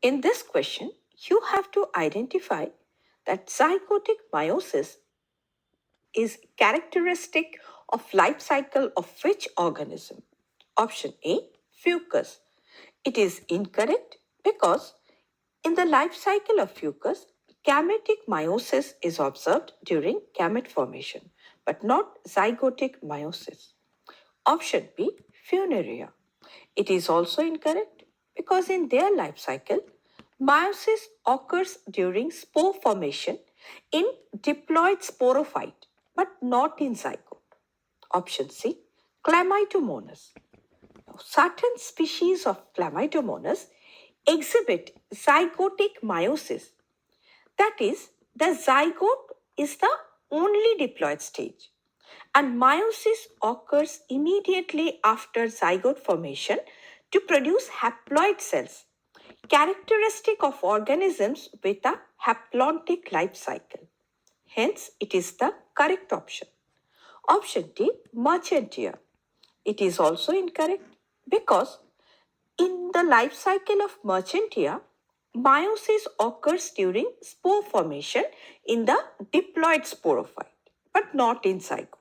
In this question, you have to identify that zygotic meiosis is characteristic of life cycle of which organism? Option A, fucus. It is incorrect because in the life cycle of fucus, gametic meiosis is observed during gamete formation, but not zygotic meiosis. Option B, funaria. It is also incorrect because in their life cycle, meiosis occurs during spore formation in diploid sporophyte, but not in zygote. Option C, Chlamydomonas. Now, certain species of Chlamydomonas exhibit zygotic meiosis. That is, the zygote is the only diploid stage, and meiosis occurs immediately after zygote formation to produce haploid cells, characteristic of organisms with a haplontic life cycle. Hence, it is the correct option. Option D, Merchantia. It is also incorrect because in the life cycle of Merchantia, meiosis occurs during spore formation in the diploid sporophyte, but not in zygote.